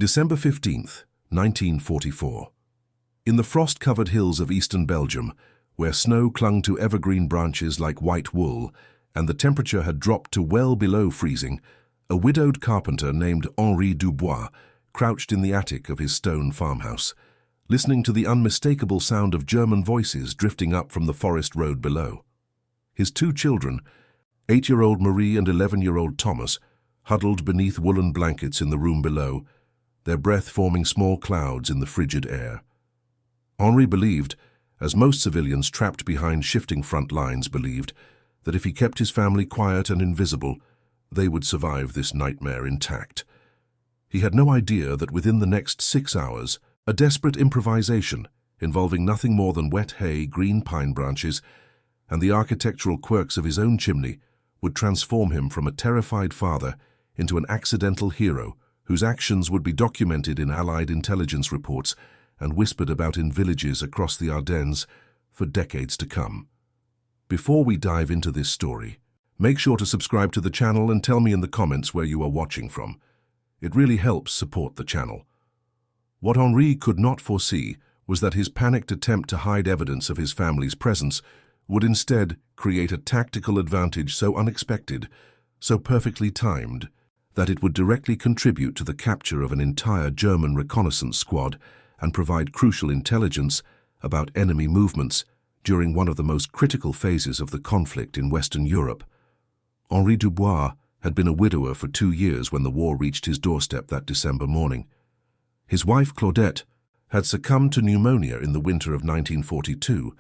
December 15th, 1944. In the frost-covered hills of eastern Belgium, where snow clung to evergreen branches like white wool, and the temperature had dropped to well below freezing, a widowed carpenter named Henri Dubois crouched in the attic of his stone farmhouse, listening to the unmistakable sound of German voices drifting up from the forest road below. His two children, 8-year-old Marie and 11-year-old Thomas, huddled beneath woolen blankets in the room below, their breath forming small clouds in the frigid air. Henri believed, as most civilians trapped behind shifting front lines believed, that if he kept his family quiet and invisible, they would survive this nightmare intact. He had no idea that within the next 6 hours, a desperate improvisation involving nothing more than wet hay, green pine branches, and the architectural quirks of his own chimney would transform him from a terrified father into an accidental hero whose actions would be documented in Allied intelligence reports and whispered about in villages across the Ardennes for decades to come. Before we dive into this story, make sure to subscribe to the channel and tell me in the comments where you are watching from. It really helps support the channel. What Henri could not foresee was that his panicked attempt to hide evidence of his family's presence would instead create a tactical advantage so unexpected, so perfectly timed, that it would directly contribute to the capture of an entire German reconnaissance squad and provide crucial intelligence about enemy movements during one of the most critical phases of the conflict in Western Europe. Henri Dubois had been a widower for 2 years when the war reached his doorstep that December morning. His wife, Claudette, had succumbed to pneumonia in the winter of 1942,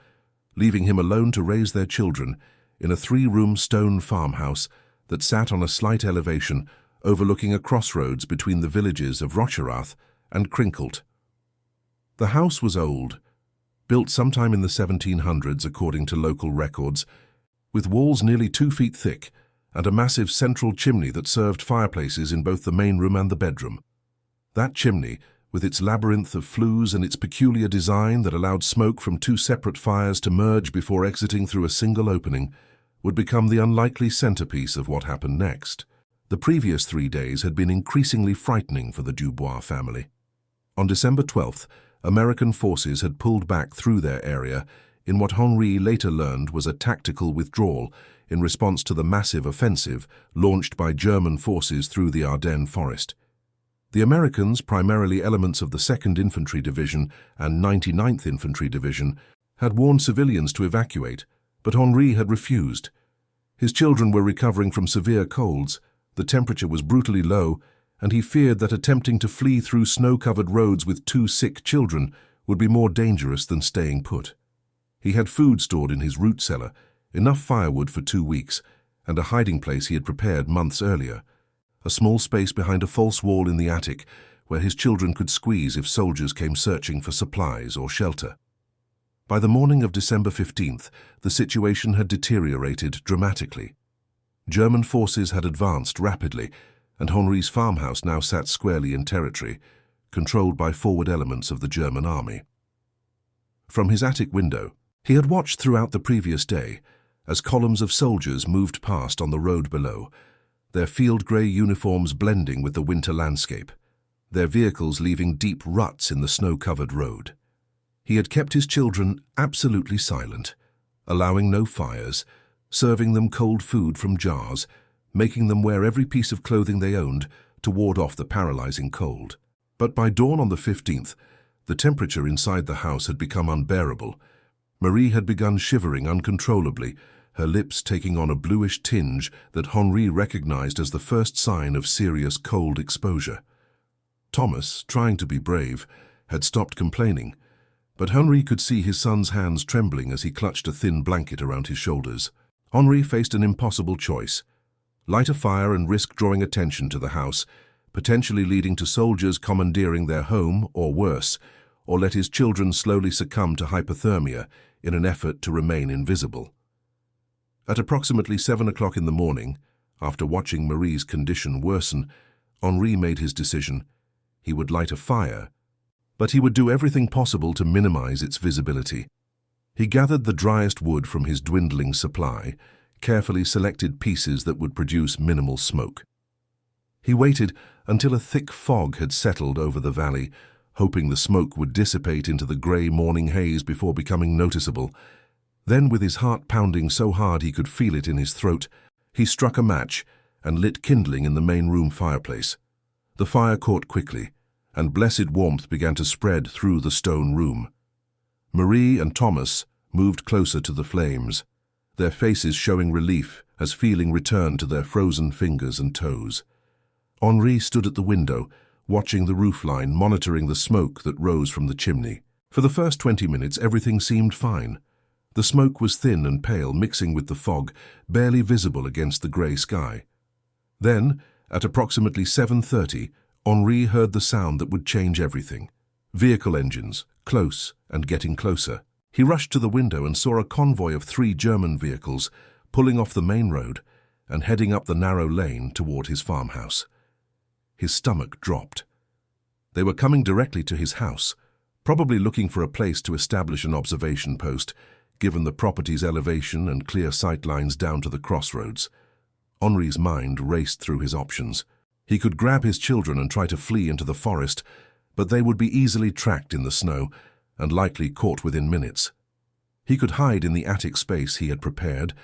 leaving him alone to raise their children in a 3-room stone farmhouse that sat on a slight elevation overlooking a crossroads between the villages of Rocherath and Krinkelt. The house was old, built sometime in the 1700s according to local records, with walls nearly 2 feet thick and a massive central chimney that served fireplaces in both the main room and the bedroom. That chimney, with its labyrinth of flues and its peculiar design that allowed smoke from 2 separate fires to merge before exiting through a single opening, would become the unlikely centerpiece of what happened next. The previous 3 days had been increasingly frightening for the Dubois family. On December 12th, American forces had pulled back through their area in what Henri later learned was a tactical withdrawal in response to the massive offensive launched by German forces through the Ardennes forest. The Americans, primarily elements of the 2nd Infantry Division and 99th Infantry Division, had warned civilians to evacuate, but Henri had refused. His children were recovering from severe colds, the temperature was brutally low, and he feared that attempting to flee through snow-covered roads with 2 sick children would be more dangerous than staying put. He had food stored in his root cellar, enough firewood for 2 weeks, and a hiding place he had prepared months earlier, a small space behind a false wall in the attic where his children could squeeze if soldiers came searching for supplies or shelter. By the morning of December 15th, the situation had deteriorated dramatically. German forces had advanced rapidly, and Henri's farmhouse now sat squarely in territory, controlled by forward elements of the German army. From his attic window, he had watched throughout the previous day as columns of soldiers moved past on the road below, their field-grey uniforms blending with the winter landscape, their vehicles leaving deep ruts in the snow-covered road. He had kept his children absolutely silent, allowing no fires, serving them cold food from jars, making them wear every piece of clothing they owned to ward off the paralyzing cold. But by dawn on the 15th, the temperature inside the house had become unbearable. Marie had begun shivering uncontrollably, her lips taking on a bluish tinge that Henri recognized as the first sign of serious cold exposure. Thomas, trying to be brave, had stopped complaining, but Henri could see his son's hands trembling as he clutched a thin blanket around his shoulders. Henri faced an impossible choice: light a fire and risk drawing attention to the house, potentially leading to soldiers commandeering their home, or worse, or let his children slowly succumb to hypothermia in an effort to remain invisible. At approximately 7 o'clock in the morning, after watching Marie's condition worsen, Henri made his decision. He would light a fire, but he would do everything possible to minimize its visibility. He gathered the driest wood from his dwindling supply, carefully selected pieces that would produce minimal smoke. He waited until a thick fog had settled over the valley, hoping the smoke would dissipate into the grey morning haze before becoming noticeable. Then, with his heart pounding so hard he could feel it in his throat, he struck a match and lit kindling in the main room fireplace. The fire caught quickly, and blessed warmth began to spread through the stone room. Marie and Thomas moved closer to the flames, their faces showing relief as feeling returned to their frozen fingers and toes. Henri stood at the window, watching the roofline, monitoring the smoke that rose from the chimney. For the first 20 minutes, everything seemed fine. The smoke was thin and pale, mixing with the fog, barely visible against the grey sky. Then, at approximately 7:30, Henri heard the sound that would change everything. Vehicle engines, close and getting closer. He rushed to the window and saw a convoy of 3 German vehicles pulling off the main road and heading up the narrow lane toward his farmhouse. His stomach dropped. They were coming directly to his house, probably looking for a place to establish an observation post, given the property's elevation and clear sight lines down to the crossroads. Henri's mind raced through his options. He could grab his children and try to flee into the forest, but they would be easily tracked in the snow and likely caught within minutes. He could hide in the attic space he had prepared,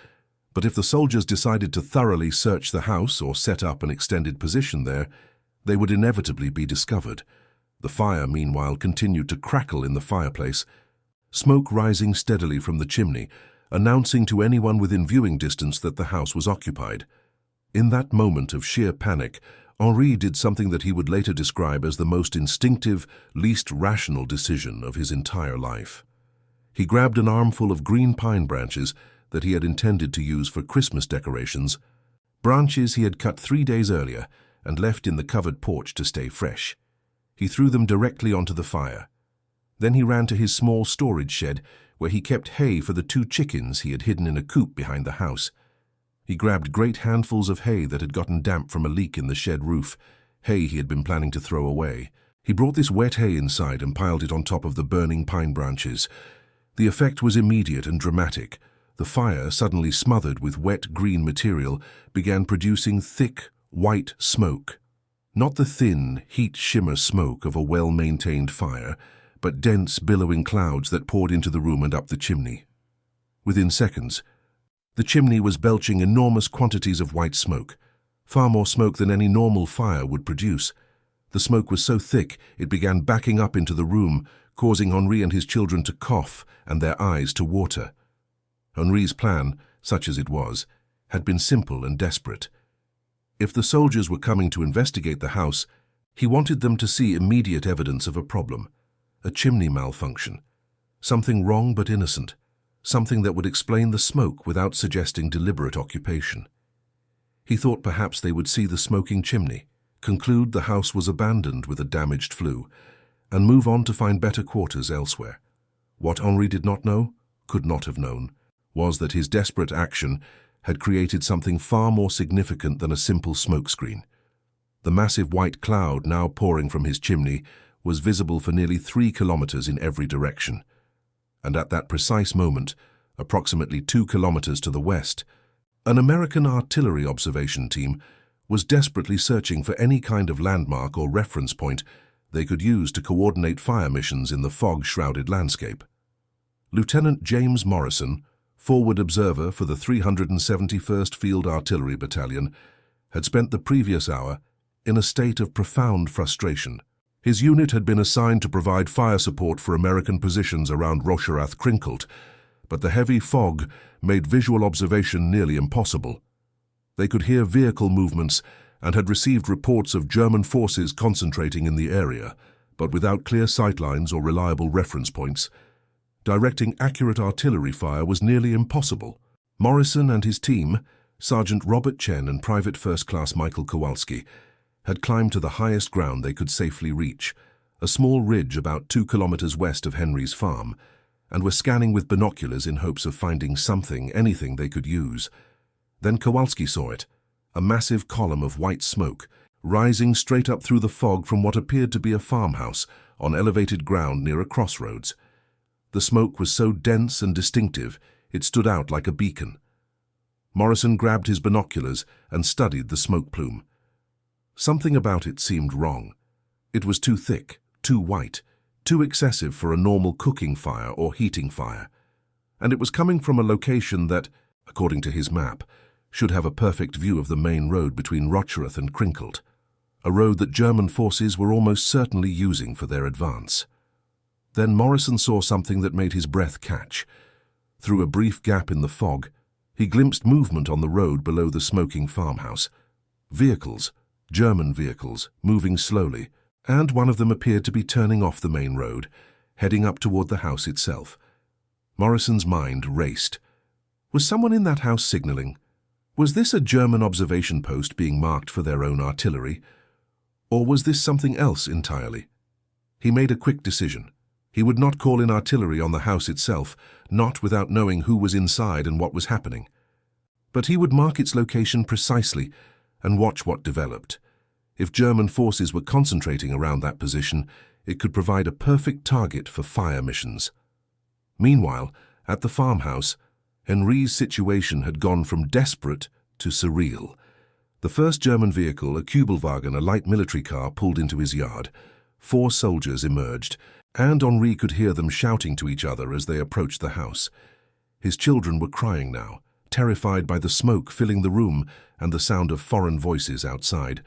but if the soldiers decided to thoroughly search the house or set up an extended position there, they would inevitably be discovered. The fire, meanwhile, continued to crackle in the fireplace, smoke rising steadily from the chimney, announcing to anyone within viewing distance that the house was occupied. In that moment of sheer panic, Henri did something that he would later describe as the most instinctive, least rational decision of his entire life. He grabbed an armful of green pine branches that he had intended to use for Christmas decorations, branches he had cut 3 days earlier and left in the covered porch to stay fresh. He threw them directly onto the fire. Then he ran to his small storage shed, where he kept hay for the 2 chickens he had hidden in a coop behind the house. He grabbed great handfuls of hay that had gotten damp from a leak in the shed roof, hay he had been planning to throw away. He brought this wet hay inside and piled it on top of the burning pine branches. The effect was immediate and dramatic. The fire, suddenly smothered with wet green material, began producing thick, white smoke. Not the thin, heat-shimmer smoke of a well-maintained fire, but dense, billowing clouds that poured into the room and up the chimney. Within seconds, the chimney was belching enormous quantities of white smoke, far more smoke than any normal fire would produce. The smoke was so thick it began backing up into the room, causing Henri and his children to cough and their eyes to water. Henri's plan, such as it was, had been simple and desperate. If the soldiers were coming to investigate the house, he wanted them to see immediate evidence of a problem, a chimney malfunction, something wrong but innocent, something that would explain the smoke without suggesting deliberate occupation. He thought perhaps they would see the smoking chimney, conclude the house was abandoned with a damaged flue, and move on to find better quarters elsewhere. What Henri did not know, could not have known, was that his desperate action had created something far more significant than a simple smokescreen. The massive white cloud now pouring from his chimney was visible for nearly 3 kilometers in every direction. And at that precise moment, approximately 2 kilometers to the west, an American artillery observation team was desperately searching for any kind of landmark or reference point they could use to coordinate fire missions in the fog-shrouded landscape. Lieutenant James Morrison, forward observer for the 371st Field Artillery Battalion, had spent the previous hour in a state of profound frustration. His unit had been assigned to provide fire support for American positions around Rocherath-Crinkelt, but the heavy fog made visual observation nearly impossible. They could hear vehicle movements and had received reports of German forces concentrating in the area, but without clear sightlines or reliable reference points, directing accurate artillery fire was nearly impossible. Morrison and his team, Sergeant Robert Chen and Private First Class Michael Kowalski, had climbed to the highest ground they could safely reach, a small ridge about 2 kilometers west of Henry's farm, and were scanning with binoculars in hopes of finding something, anything they could use. Then Kowalski saw it, a massive column of white smoke, rising straight up through the fog from what appeared to be a farmhouse on elevated ground near a crossroads. The smoke was so dense and distinctive, it stood out like a beacon. Morrison grabbed his binoculars and studied the smoke plume. Something about it seemed wrong. It was too thick, too white, too excessive for a normal cooking fire or heating fire. And it was coming from a location that, according to his map, should have a perfect view of the main road between Rochereth and Crinkelt, a road that German forces were almost certainly using for their advance. Then Morrison saw something that made his breath catch. Through a brief gap in the fog, he glimpsed movement on the road below the smoking farmhouse. Vehicles, German vehicles, moving slowly, and one of them appeared to be turning off the main road, heading up toward the house itself. Morrison's mind raced. Was someone in that house signaling? Was this a German observation post being marked for their own artillery? Or was this something else entirely? He made a quick decision. He would not call in artillery on the house itself, not without knowing who was inside and what was happening. But he would mark its location precisely and watch what developed. If German forces were concentrating around that position, it could provide a perfect target for fire missions. Meanwhile, at the farmhouse, Henri's situation had gone from desperate to surreal. The first German vehicle, a Kübelwagen, a light military car, pulled into his yard. 4 soldiers emerged, and Henri could hear them shouting to each other as they approached the house. His children were crying now, terrified by the smoke filling the room and the sound of foreign voices outside.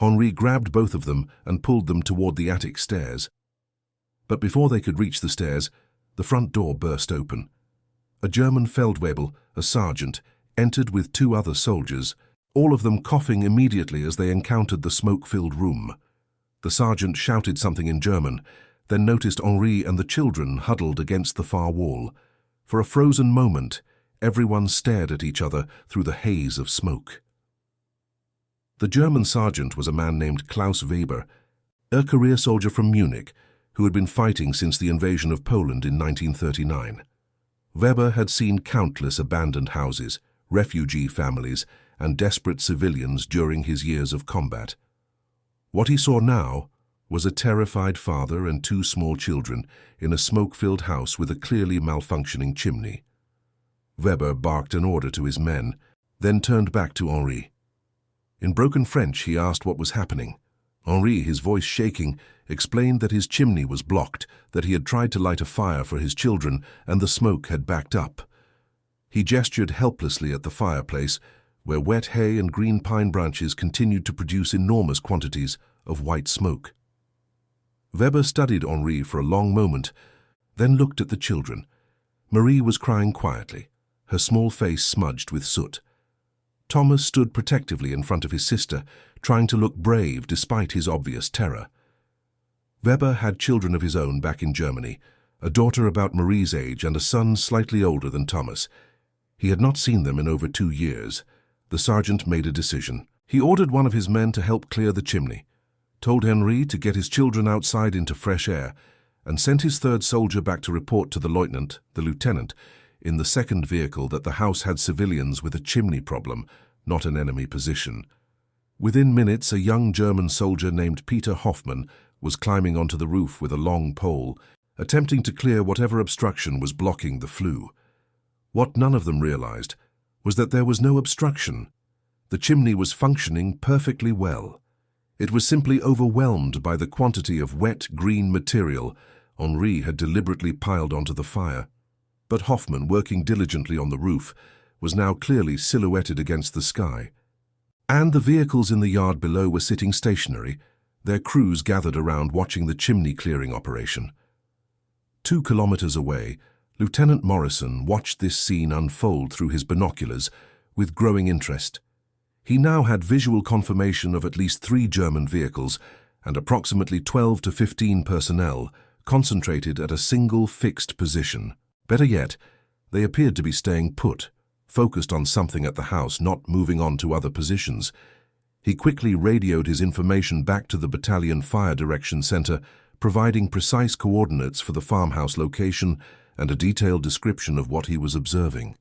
Henri grabbed both of them and pulled them toward the attic stairs. But before they could reach the stairs, the front door burst open. A German Feldwebel, a sergeant, entered with 2 other soldiers, all of them coughing immediately as they encountered the smoke-filled room. The sergeant shouted something in German, then noticed Henri and the children huddled against the far wall. For a frozen moment, everyone stared at each other through the haze of smoke. The German sergeant was a man named Klaus Weber, a career soldier from Munich who had been fighting since the invasion of Poland in 1939. Weber had seen countless abandoned houses, refugee families, and desperate civilians during his years of combat. What he saw now was a terrified father and 2 small children in a smoke-filled house with a clearly malfunctioning chimney. Weber barked an order to his men, then turned back to Henri. In broken French, he asked what was happening. Henri, his voice shaking, explained that his chimney was blocked, that he had tried to light a fire for his children, and the smoke had backed up. He gestured helplessly at the fireplace, where wet hay and green pine branches continued to produce enormous quantities of white smoke. Weber studied Henri for a long moment, then looked at the children. Marie was crying quietly, her small face smudged with soot. Thomas stood protectively in front of his sister, trying to look brave despite his obvious terror. Weber had children of his own back in Germany, a daughter about Marie's age and a son slightly older than Thomas. He had not seen them in over 2 years. The sergeant made a decision. He ordered one of his men to help clear the chimney, told Henri to get his children outside into fresh air, and sent his 3rd soldier back to report to the lieutenant, in the 2nd vehicle that the house had civilians with a chimney problem, not an enemy position. Within minutes, a young German soldier named Peter Hoffmann was climbing onto the roof with a long pole, attempting to clear whatever obstruction was blocking the flue. What none of them realized was that there was no obstruction. The chimney was functioning perfectly well. It was simply overwhelmed by the quantity of wet, green material Henri had deliberately piled onto the fire. But Hoffmann, working diligently on the roof, was now clearly silhouetted against the sky. And the vehicles in the yard below were sitting stationary, their crews gathered around watching the chimney clearing operation. 2 kilometers away, Lieutenant Morrison watched this scene unfold through his binoculars with growing interest. He now had visual confirmation of at least 3 German vehicles and approximately 12 to 15 personnel concentrated at a single fixed position. Better yet, they appeared to be staying put, focused on something at the house, not moving on to other positions. He quickly radioed his information back to the battalion fire direction center, providing precise coordinates for the farmhouse location and a detailed description of what he was observing.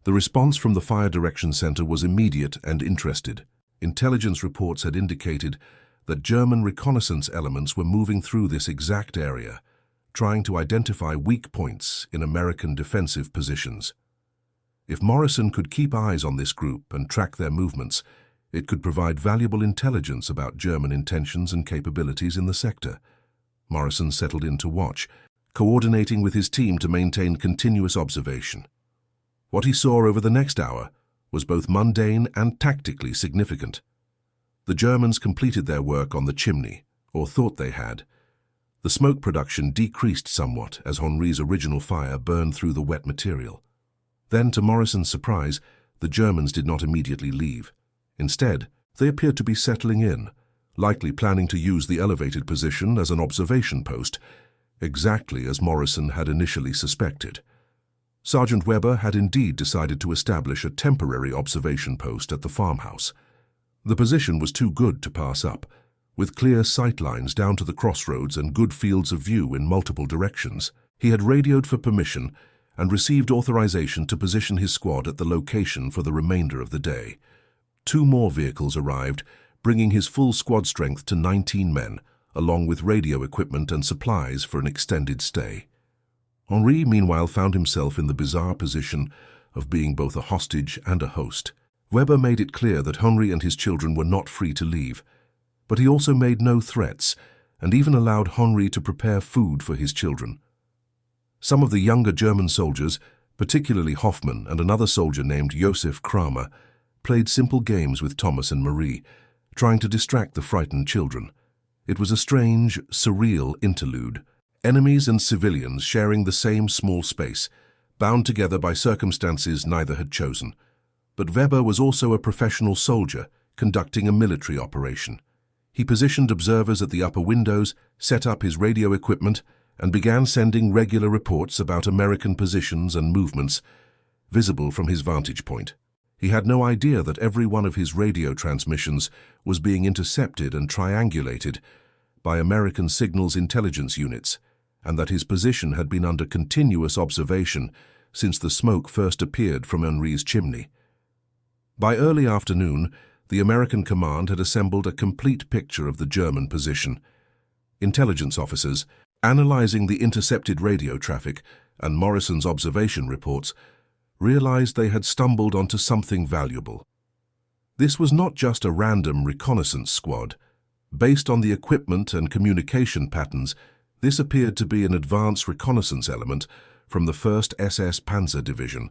The response from the Fire Direction Center was immediate and interested. Intelligence reports had indicated that German reconnaissance elements were moving through this exact area, trying to identify weak points in American defensive positions. If Morrison could keep eyes on this group and track their movements, It could provide valuable intelligence about German intentions and capabilities in the sector. Morrison settled in to watch, coordinating with his team to maintain continuous observation. What he saw over the next hour was both mundane and tactically significant. The Germans completed their work on the Chimney, or thought they had. The smoke production decreased somewhat as Henri's original fire burned through the wet material. Then, to Morrison's surprise, the Germans did not immediately leave. Instead, they appeared to be settling in, likely planning to use the elevated position as an observation post, exactly as Morrison had initially suspected. Sergeant Weber had indeed decided to establish a temporary observation post at the farmhouse. The position was too good to pass up, with clear sight lines down to the crossroads and good fields of view in multiple directions. He had radioed for permission and received authorization to position his squad at the location for the remainder of the day. 2 more vehicles arrived, bringing his full squad strength to 19 men, along with radio equipment and supplies for an extended stay. Henri, meanwhile, found himself in the bizarre position of being both a hostage and a host. Weber made it clear that Henri and his children were not free to leave, but he also made no threats and even allowed Henri to prepare food for his children. Some of the younger German soldiers, particularly Hoffmann and another soldier named Josef Kramer, played simple games with Thomas and Marie, trying to distract the frightened children. It was a strange, surreal interlude. Enemies and civilians sharing the same small space, bound together by circumstances neither had chosen. But Weber was also a professional soldier conducting a military operation. He positioned observers at the upper windows, set up his radio equipment, and began sending regular reports about American positions and movements, visible from his vantage point. He had no idea that every one of his radio transmissions was being intercepted and triangulated by American signals intelligence units, and that his position had been under continuous observation since the smoke first appeared from Henri's chimney. By early afternoon, the American command had assembled a complete picture of the German position. Intelligence officers, analyzing the intercepted radio traffic and Morrison's observation reports, realized they had stumbled onto something valuable. This was not just a random reconnaissance squad. Based on the equipment and communication patterns, this appeared to be an advanced reconnaissance element from the 1st SS Panzer Division,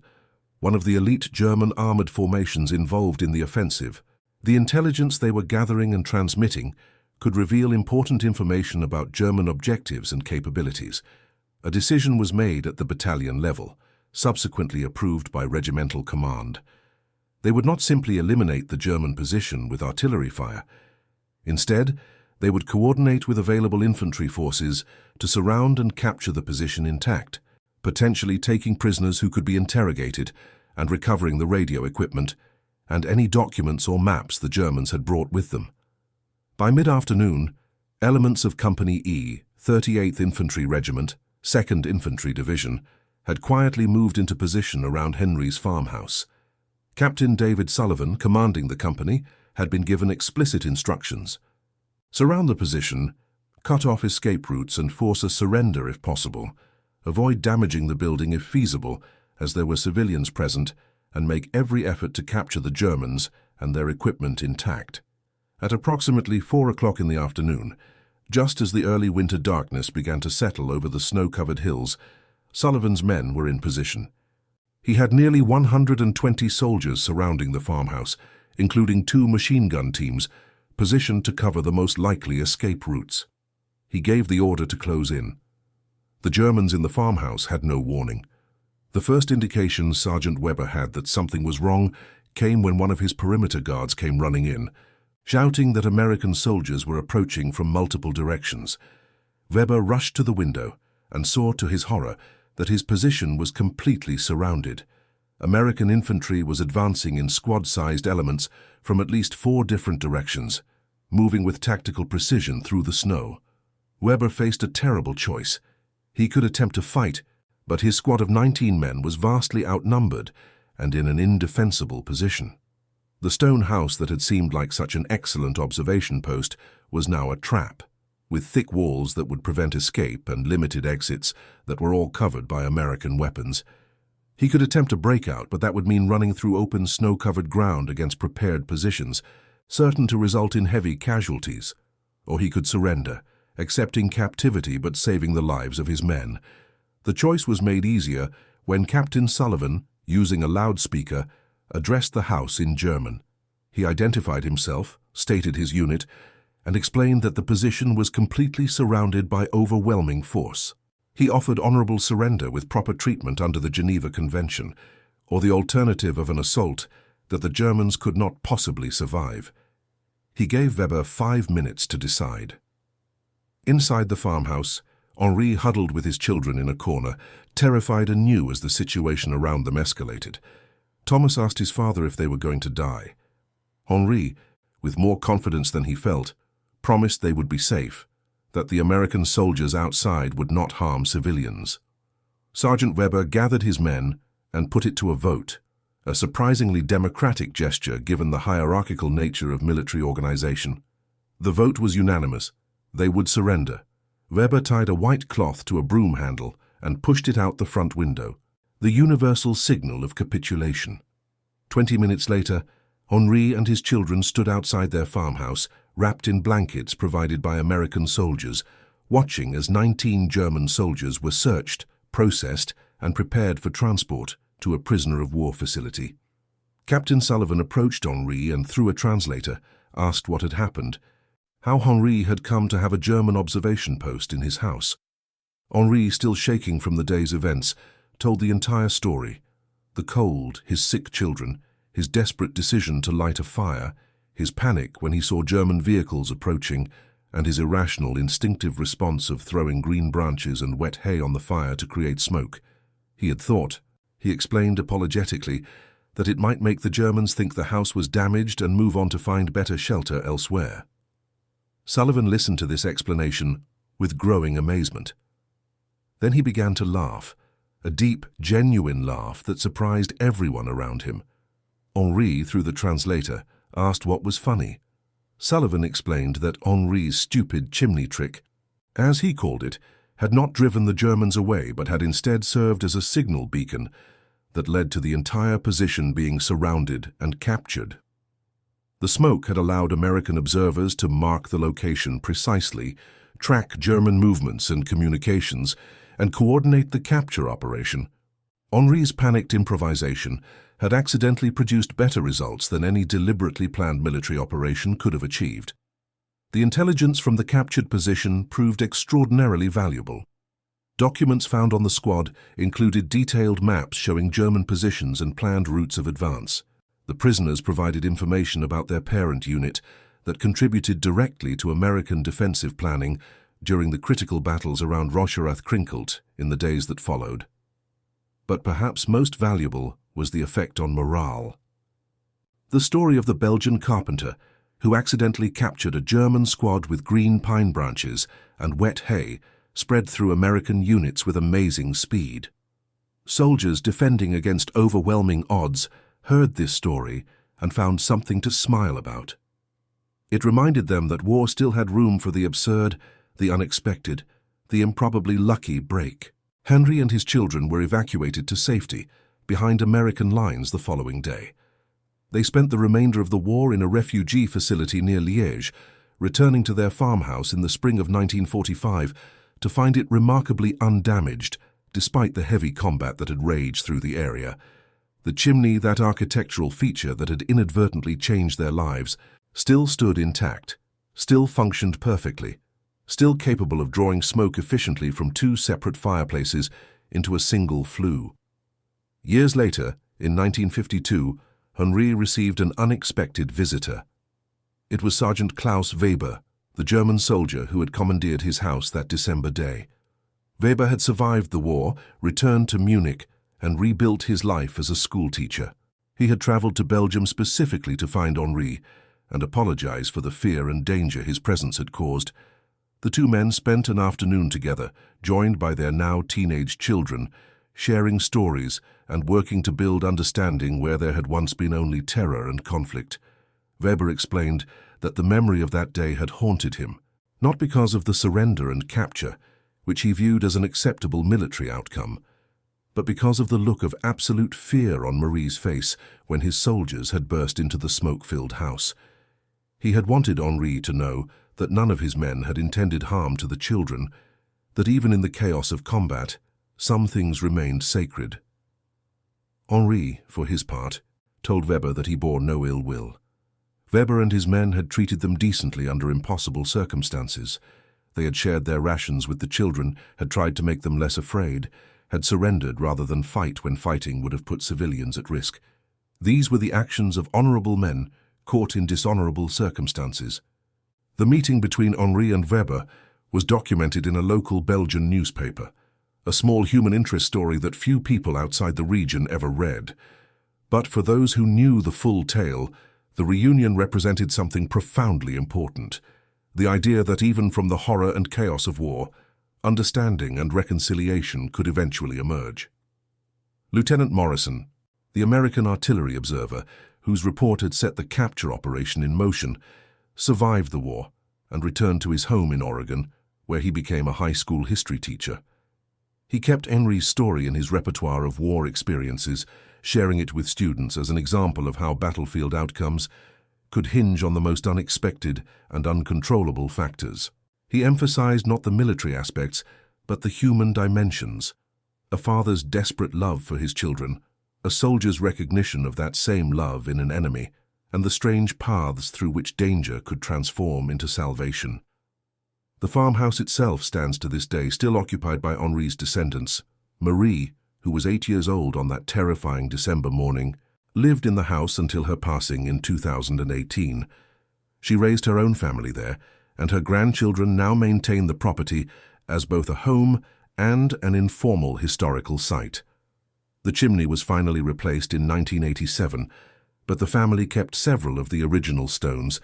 one of the elite German armored formations involved in the offensive. The intelligence they were gathering and transmitting could reveal important information about German objectives and capabilities. A decision was made at the battalion level, subsequently approved by regimental command. They would not simply eliminate the German position with artillery fire. Instead, they would coordinate with available infantry forces to surround and capture the position intact, potentially taking prisoners who could be interrogated and recovering the radio equipment and any documents or maps the Germans had brought with them. By mid-afternoon, elements of Company E, 38th Infantry Regiment, 2nd Infantry Division, had quietly moved into position around Henri's farmhouse. Captain David Sullivan, commanding the company, had been given explicit instructions. Surround the position, cut off escape routes and force a surrender if possible. Avoid damaging the building if feasible, as there were civilians present, and make every effort to capture the Germans and their equipment intact. At approximately 4 o'clock in the afternoon, just as the early winter darkness began to settle over the snow-covered hills, Sullivan's men were in position. He had nearly 120 soldiers surrounding the farmhouse, including 2 machine gun teams, positioned to cover the most likely escape routes. He gave the order to close in. The Germans in the farmhouse had no warning. The first indication Sergeant Weber had that something was wrong came when one of his perimeter guards came running in, shouting that American soldiers were approaching from multiple directions. Weber rushed to the window and saw to his horror that his position was completely surrounded. American infantry was advancing in squad-sized elements from at least 4 different directions, moving with tactical precision through the snow. Weber faced a terrible choice. He could attempt to fight, but his squad of 19 men was vastly outnumbered and in an indefensible position. The stone house that had seemed like such an excellent observation post was now a trap, with thick walls that would prevent escape and limited exits that were all covered by American weapons. He could attempt a breakout, but that would mean running through open snow-covered ground against prepared positions, certain to result in heavy casualties, or he could surrender, accepting captivity but saving the lives of his men. The choice was made easier when Captain Sullivan, using a loudspeaker, addressed the house in German. He identified himself, stated his unit, and explained that the position was completely surrounded by overwhelming force. He offered honorable surrender with proper treatment under the Geneva Convention, or the alternative of an assault that the Germans could not possibly survive. He gave Weber 5 minutes to decide. Inside the farmhouse, Henri huddled with his children in a corner, terrified anew as the situation around them escalated. Thomas asked his father if they were going to die. Henri, with more confidence than he felt, promised they would be safe, that the American soldiers outside would not harm civilians. Sergeant Weber gathered his men and put it to a vote, a surprisingly democratic gesture given the hierarchical nature of military organization. The vote was unanimous. They would surrender. Weber tied a white cloth to a broom handle and pushed it out the front window, the universal signal of capitulation. 20 minutes later, Henri and his children stood outside their farmhouse, wrapped in blankets provided by American soldiers, watching as 19 German soldiers were searched, processed, and prepared for transport to a prisoner of war facility. Captain Sullivan approached Henri and, through a translator, asked what had happened, how Henri had come to have a German observation post in his house. Henri, still shaking from the day's events, told the entire story: the cold, his sick children, his desperate decision to light a fire, his panic when he saw German vehicles approaching, and his irrational, instinctive response of throwing green branches and wet hay on the fire to create smoke. He had thought, he explained apologetically, that it might make the Germans think the house was damaged and move on to find better shelter elsewhere. Sullivan listened to this explanation with growing amazement. Then he began to laugh, a deep, genuine laugh that surprised everyone around him. Henri, through the translator, asked what was funny. Sullivan explained that Henri's stupid chimney trick, as he called it, had not driven the Germans away but had instead served as a signal beacon that led to the entire position being surrounded and captured. The smoke had allowed American observers to mark the location precisely, track German movements and communications, and coordinate the capture operation. Henri's panicked improvisation had accidentally produced better results than any deliberately planned military operation could have achieved. The intelligence from the captured position proved extraordinarily valuable. Documents found on the squad included detailed maps showing German positions and planned routes of advance. The prisoners provided information about their parent unit that contributed directly to American defensive planning during the critical battles around Rocherath-Krinkelt in the days that followed. But perhaps most valuable was the effect on morale. The story of the Belgian carpenter who accidentally captured a German squad with green pine branches and wet hay spread through American units with amazing speed. Soldiers defending against overwhelming odds heard this story and found something to smile about. It reminded them that war still had room for the absurd, the unexpected, the improbably lucky break. Henri and his children were evacuated to safety behind American lines the following day. They spent the remainder of the war in a refugee facility near Liège, returning to their farmhouse in the spring of 1945 to find it remarkably undamaged, despite the heavy combat that had raged through the area. The chimney, that architectural feature that had inadvertently changed their lives, still stood intact, still functioned perfectly, still capable of drawing smoke efficiently from two separate fireplaces into a single flue. Years later, in 1952, Henri received an unexpected visitor. It was Sergeant Klaus Weber, the German soldier who had commandeered his house that December day. Weber had survived the war, returned to Munich, and rebuilt his life as a schoolteacher. He had traveled to Belgium specifically to find Henri and apologize for the fear and danger his presence had caused. The two men spent an afternoon together, joined by their now teenage children, sharing stories and working to build understanding where there had once been only terror and conflict. Weber explained that the memory of that day had haunted him, not because of the surrender and capture, which he viewed as an acceptable military outcome, but because of the look of absolute fear on Marie's face when his soldiers had burst into the smoke-filled house. He had wanted Henri to know that none of his men had intended harm to the children, that even in the chaos of combat, some things remained sacred. Henri, for his part, told Weber that he bore no ill will. Weber and his men had treated them decently under impossible circumstances. They had shared their rations with the children, had tried to make them less afraid, had surrendered rather than fight when fighting would have put civilians at risk. These were the actions of honorable men caught in dishonorable circumstances. The meeting between Henri and Weber was documented in a local Belgian newspaper, a small human interest story that few people outside the region ever read. But for those who knew the full tale, the reunion represented something profoundly important: the idea that even from the horror and chaos of war, understanding and reconciliation could eventually emerge. Lieutenant Morrison, the American artillery observer whose report had set the capture operation in motion, survived the war and returned to his home in Oregon, where he became a high school history teacher. He kept Henri's story in his repertoire of war experiences, sharing it with students as an example of how battlefield outcomes could hinge on the most unexpected and uncontrollable factors. He emphasized not the military aspects, but the human dimensions: a father's desperate love for his children, a soldier's recognition of that same love in an enemy, and the strange paths through which danger could transform into salvation. The farmhouse itself stands to this day, still occupied by Henri's descendants. Marie, who was 8 years old on that terrifying December morning, lived in the house until her passing in 2018. She raised her own family there, and her grandchildren now maintain the property as both a home and an informal historical site. The chimney was finally replaced in 1987, but the family kept several of the original stones,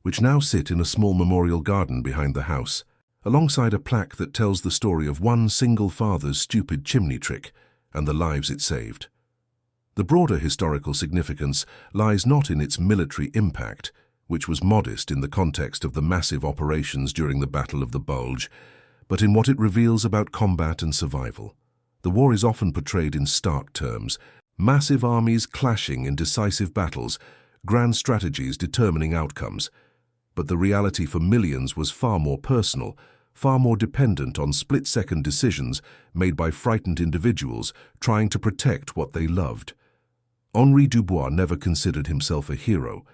which now sit in a small memorial garden behind the house, alongside a plaque that tells the story of one single father's stupid chimney trick and the lives it saved. The broader historical significance lies not in its military impact, which was modest in the context of the massive operations during the Battle of the Bulge, but in what it reveals about combat and survival. The war is often portrayed in stark terms: massive armies clashing in decisive battles, grand strategies determining outcomes. But the reality for millions was far more personal, far more dependent on split-second decisions made by frightened individuals trying to protect what they loved. Henri Dubois never considered himself a hero.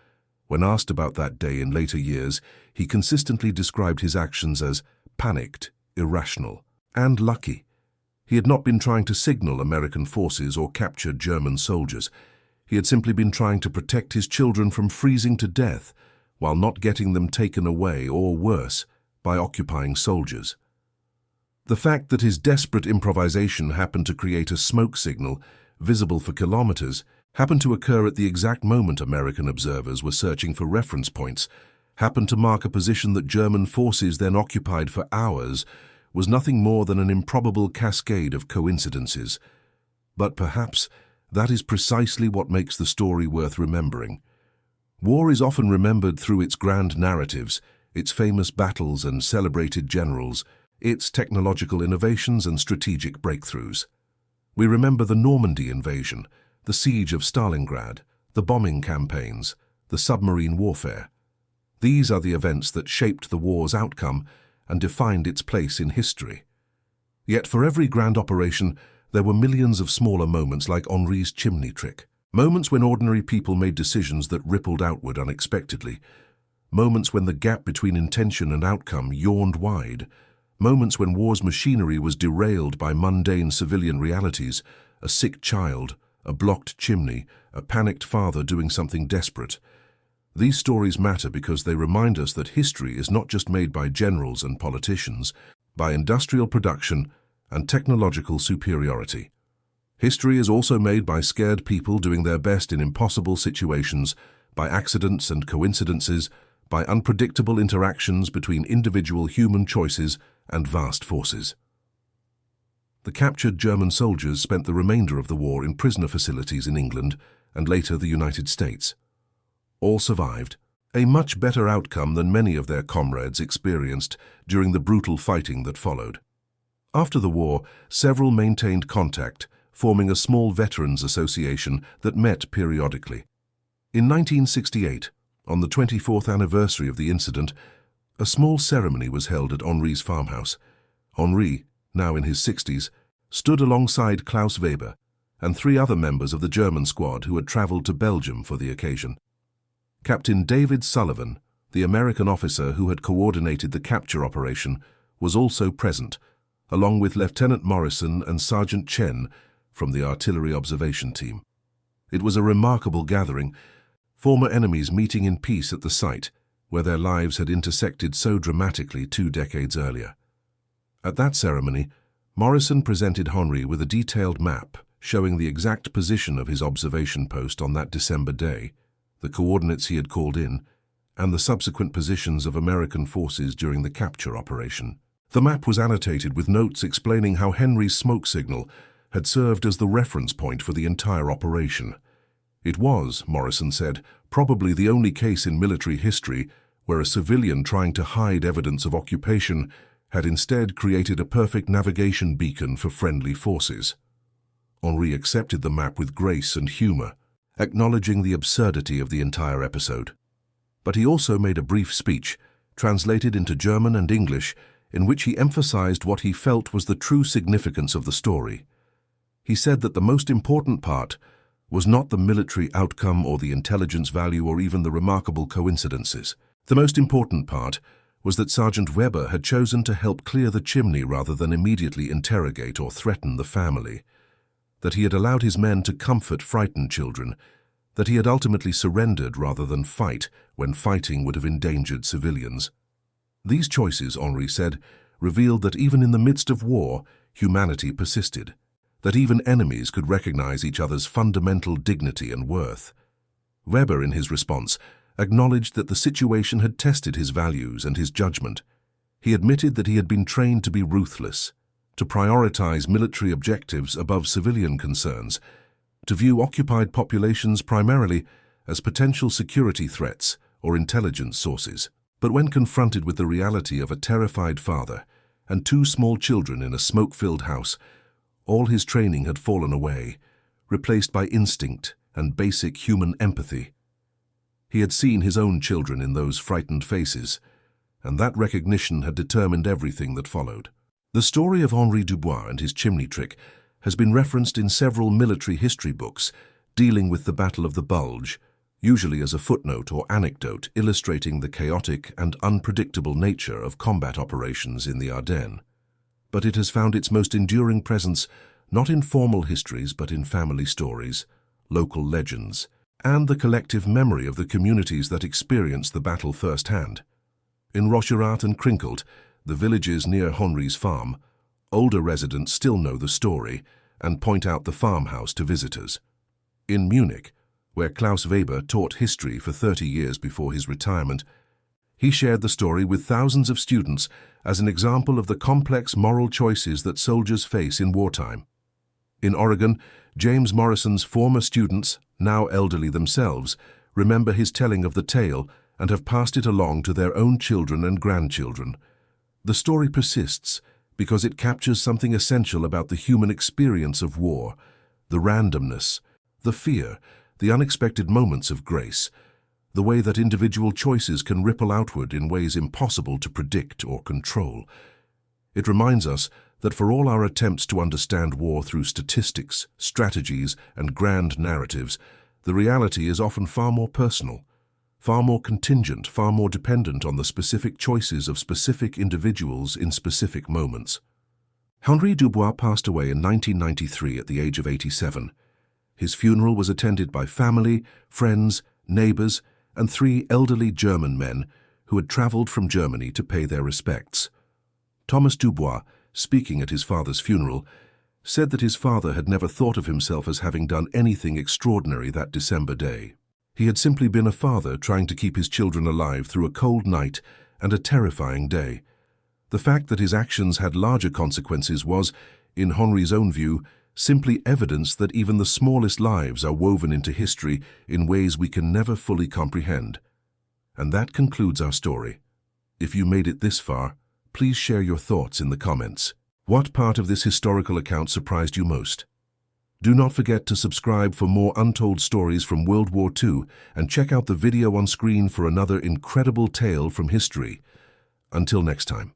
When asked about that day in later years, he consistently described his actions as panicked, irrational, and lucky. He had not been trying to signal American forces or capture German soldiers. He had simply been trying to protect his children from freezing to death, while not getting them taken away, or worse, by occupying soldiers. The fact that his desperate improvisation happened to create a smoke signal, visible for kilometers, happened to occur at the exact moment American observers were searching for reference points, happened to mark a position that German forces then occupied for hours, was nothing more than an improbable cascade of coincidences. But perhaps that is precisely what makes the story worth remembering. War is often remembered through its grand narratives, its famous battles and celebrated generals, its technological innovations and strategic breakthroughs. We remember the Normandy invasion, the siege of Stalingrad, the bombing campaigns, the submarine warfare. These are the events that shaped the war's outcome and defined its place in history. Yet for every grand operation, there were millions of smaller moments like Henri's chimney trick. Moments when ordinary people made decisions that rippled outward unexpectedly. Moments when the gap between intention and outcome yawned wide. Moments when war's machinery was derailed by mundane civilian realities: a sick child, a blocked chimney, a panicked father doing something desperate. These stories matter because they remind us that history is not just made by generals and politicians, by industrial production and technological superiority. History is also made by scared people doing their best in impossible situations, by accidents and coincidences, by unpredictable interactions between individual human choices and vast forces. The captured German soldiers spent the remainder of the war in prisoner facilities in England and later the United States. All survived, a much better outcome than many of their comrades experienced during the brutal fighting that followed. After the war, several maintained contact, forming a small veterans association that met periodically. In 1968, On the 24th anniversary of the incident, a small ceremony was held at Henri's farmhouse. Henri, now in his 60s, stood alongside Klaus Weber and 3 other members of the German squad who had traveled to Belgium for the occasion. Captain David Sullivan, the American officer who had coordinated the capture operation, was also present, along with Lieutenant Morrison and Sergeant Chen from the artillery observation team. It was a remarkable gathering, former enemies meeting in peace at the site where their lives had intersected so dramatically 2 decades earlier. At that ceremony, Morrison presented Henri with a detailed map showing the exact position of his observation post on that December day, the coordinates he had called in, and the subsequent positions of American forces during the capture operation. The map was annotated with notes explaining how Henri's smoke signal had served as the reference point for the entire operation. It was, Morrison said, probably the only case in military history where a civilian trying to hide evidence of occupation had instead created a perfect navigation beacon for friendly forces. Henri accepted the map with grace and humor, acknowledging the absurdity of the entire episode. But he also made a brief speech, translated into German and English, in which he emphasized what he felt was the true significance of the story. He said that the most important part was not the military outcome or the intelligence value or even the remarkable coincidences. The most important part was that Sergeant Weber had chosen to help clear the chimney rather than immediately interrogate or threaten the family, that he had allowed his men to comfort frightened children, that he had ultimately surrendered rather than fight when fighting would have endangered civilians. These choices, Henri said, revealed that even in the midst of war, humanity persisted, that even enemies could recognize each other's fundamental dignity and worth. Weber, in his response, acknowledged that the situation had tested his values and his judgment. He admitted that he had been trained to be ruthless, to prioritize military objectives above civilian concerns, to view occupied populations primarily as potential security threats or intelligence sources. But when confronted with the reality of a terrified father and 2 small children in a smoke-filled house, all his training had fallen away, replaced by instinct and basic human empathy. He had seen his own children in those frightened faces, and that recognition had determined everything that followed. The story of Henri Dubois and his chimney trick has been referenced in several military history books dealing with the Battle of the Bulge, usually as a footnote or anecdote illustrating the chaotic and unpredictable nature of combat operations in the Ardennes. But it has found its most enduring presence not in formal histories but in family stories, local legends, and the collective memory of the communities that experienced the battle firsthand. In Rocherat and Krinkelt, the villages near Henri's farm, older residents still know the story and point out the farmhouse to visitors. In Munich, where Klaus Weber taught history for 30 years before his retirement, he shared the story with thousands of students as an example of the complex moral choices that soldiers face in wartime. In Oregon, James Morrison's former students, now elderly themselves, remember his telling of the tale and have passed it along to their own children and grandchildren. The story persists because it captures something essential about the human experience of war, the randomness, the fear, the unexpected moments of grace, the way that individual choices can ripple outward in ways impossible to predict or control. It reminds us that for all our attempts to understand war through statistics, strategies, and grand narratives, the reality is often far more personal, far more contingent, far more dependent on the specific choices of specific individuals in specific moments. Henri Dubois passed away in 1993 at the age of 87. His funeral was attended by family, friends, neighbors, and 3 elderly German men who had traveled from Germany to pay their respects. Thomas Dubois, speaking at his father's funeral, said that his father had never thought of himself as having done anything extraordinary that December day. He had simply been a father trying to keep his children alive through a cold night and a terrifying day. The fact that his actions had larger consequences was, in Henri's own view, simply evidence that even the smallest lives are woven into history in ways we can never fully comprehend. And that concludes our story. If you made it this far, please share your thoughts in the comments. What part of this historical account surprised you most? Do not forget to subscribe for more untold stories from World War II and check out the video on screen for another incredible tale from history. Until next time.